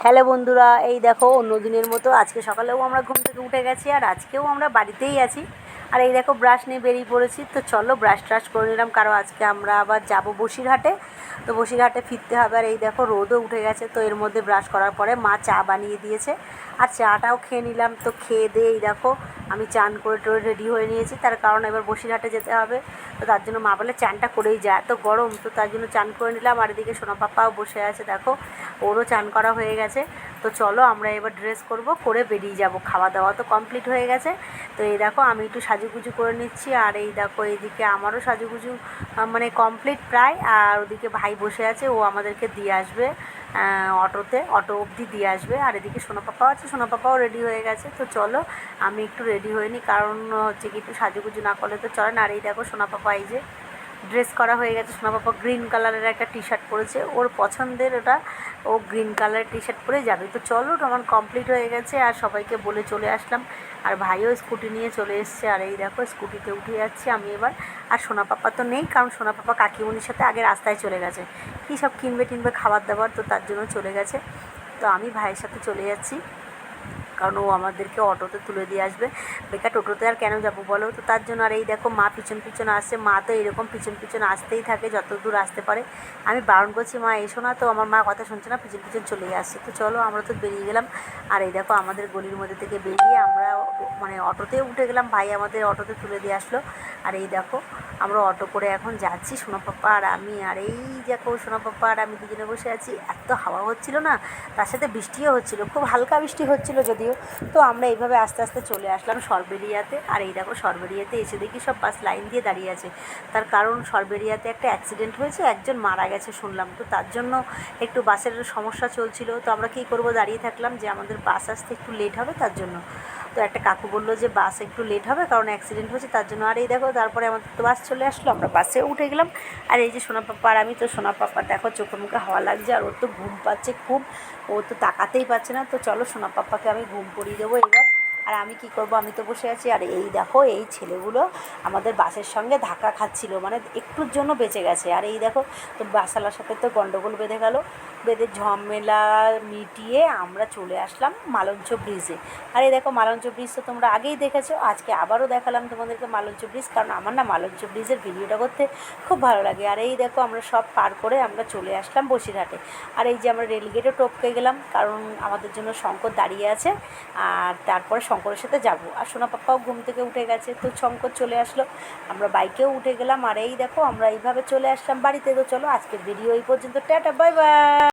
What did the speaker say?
Hello বন্ধুরা, এই দেখো অন্য দিনের মতো আজকে সকালেও আমরা ঘুম থেকে উঠে গেছি আর আজকেও আমরা বাড়িতেই আছি। আর এই দেখো ব্রাশ নিয়ে বেরিয়ে পড়েছি। তো চলো ব্রাশ ট্রাশ করে নিলাম, কারণ আজকে আমরা আবার যাব বসিরহাটে। তো বসিরহাটে ফিরতে হবে। আর এই দেখো রোদও উঠে গেছে। তো এর মধ্যে ব্রাশ করার পরে মা চা বানিয়ে দিয়েছে আর চাটাও খেয়ে নিলাম। তো খেয়ে দিয়ে এই দেখো আমি চান করে টোরে রেডি হয়ে নিয়েছি, তার কারণ এবার বসিরহাটে যেতে হবে। তো তার জন্য মা বলে চানটা করেই যায়, এত গরম। তো তার জন্য চান করে নিলাম। আর এদিকে সোনা পাপাও বসে আছে, দেখো ওরও চান করা হয়ে গেছে। তো চলো আমরা এবার ড্রেস করে বেরিয়ে যাব। খাওয়া দাওয়া তো কমপ্লিট হয়ে গেছে। তো এই দেখো আমি একটু সাজুগুজু করে নিচ্ছি। আর এই দেখো এইদিকে আমারও সাজুগুজু মানে কমপ্লিট প্রায়। আর ওদিকে ভাই বসে আছে, ও আমাদেরকে দিয়ে আসবে অটো অবধি দিয়ে আসবে। আর এদিকে সোনা পাপাও আছে, সোনা পাপাও রেডি হয়ে গেছে। তো চলো আমি একটু রেডি হয়ে নিই, কারণ হচ্ছে কি একটু সাজুগুজু না করলে তো চলে না। আর এই দেখো সোনা পাপা এই যে ড্রেস করা হয়ে গেছে। সোনা পাপা গ্রিন কালারের একটা টি শার্ট পরেছে, ওর পছন্দের ওটা। ও গ্রিন কালারের টি শার্ট পরে যাবে। তো চলো আমার কমপ্লিট হয়ে গেছে আর সবাইকে বলে চলে আসলাম। আর ভাইও স্কুটি নিয়ে চলে এসছে। আর এই দেখো স্কুটিতে উঠে যাচ্ছি আমি এবার। আর সোনা পাপা তো নেই, কারণ সোনা পাপা কাকিমণির সাথে আগে রাস্তায় চলে গেছে, কী সব কিনবে খাবার দাবার, তো তার জন্য চলে গেছে। তো আমি ভাইয়ের সাথে চলে যাচ্ছি, কারণ ও আমাদেরকে অটোতে তুলে দিয়ে আসবে। বেকার টোটোতে আর কেন যাবো বলো। তো তার জন্য। আর এই দেখো মা পিছন আসছে। মা তো এরকম পিছন আসতেই থাকে যত দূর আসতে পারে। আমি বারণ করছি মা এসো না, তো আমার মা কথা শুনছে না, পিছন চলেই আসছে। তো চলো আমরা তো বেরিয়ে গেলাম। আর এই দেখো আমাদের গলির মধ্যে থেকে বেরিয়ে আমরা মানে অটোতে উঠে গেলাম, ভাই আমাদের অটোতে তুলে দিয়ে আসলো। আর এই দেখো আমরা অটো করে এখন যাচ্ছি, সোনা পাপা আর আমি। আর এই দেখো সোনা পাপা আর আমি দুজনে বসে আছি। এত হাওয়া হচ্ছিল না, তার সাথে বৃষ্টিও হচ্ছিল, খুব হালকা বৃষ্টি হচ্ছিল যদিও। তো আমরা এইভাবে আস্তে আস্তে চলে আসলাম সরবেরিয়াতে। আর এই দেখো সরবেরিয়াতে এসে দেখি সব বাস লাইন দিয়ে দাঁড়িয়ে আছে, তার কারণ সরবেরিয়াতে একটা অ্যাক্সিডেন্ট হয়েছে, একজন মারা গেছে শুনলাম। তো তার জন্য একটু বাসের সমস্যা চলছিল। তো আমরা কী করবো, দাঁড়িয়ে থাকলাম যে আমাদের বাস আসতে একটু লেট হবে তার জন্য। তো একটা কাকু বললো যে বাস একটু লেট হবে, কারণ অ্যাক্সিডেন্ট হয়েছে তার জন্য। আর এই দেখো তারপরে আমাদের তো বাস চলে আসলো, আমরা বাসে উঠে গেলাম। আর এই যে সোনা পাপা আর আমি। তো সোনা পাপা দেখো চোখে মুখে হাওয়া লাগছে আর ওর তো ঘুম পাচ্ছে খুব, ও তো তাকাতেই পারছে না। তো চলো সোনা পাপাকে আমি ঘুম পড়িয়ে দেবো এবার। আর আমি কি করব, আমি তো বসে আছি। আর এই দেখো এই ছেলেগুলো আমাদের বাসের সঙ্গে ধাক্কা খাচ্ছিল, মানে একটুর জন্য বেঁচে গেছে। আর এই দেখো তো বাসওয়ালার সাথে তো গন্ডগোল বেঁধে গেল, বেঁধে ঝামেলা মিটিয়ে আমরা চলে আসলাম মালঞ্চ ব্রিজে। আর এই দেখো মালঞ্চ ব্রিজ তো তোমরা আগেই দেখেছো, আজকে আবারও দেখালাম তোমাদেরকে মালঞ্চ ব্রিজ, কারণ আমার না মালঞ্চ ব্রিজের ভিডিওটা করতে খুব ভালো লাগে। আর এই দেখো আমরা সব পার করে আমরা চলে আসলাম বসিরহাটে। আর এই যে আমরা রেলগেটে টপকে গেলাম, কারণ আমাদের জন্য শঙ্কর দাঁড়িয়ে আছে। আর তারপরে শঙ্করের সাথে যাব। আর সোনা পাপ্পাও ঘুম থেকে উঠে গেছে, তো শঙ্কর চলে আসলো, আমরা বাইকেও উঠে গেলাম। আর এই দেখো আমরা এইভাবে চলে আসলাম বাড়িতে। তো চলো আজকের ভিডিও এই পর্যন্ত, টাটা বাই বাই।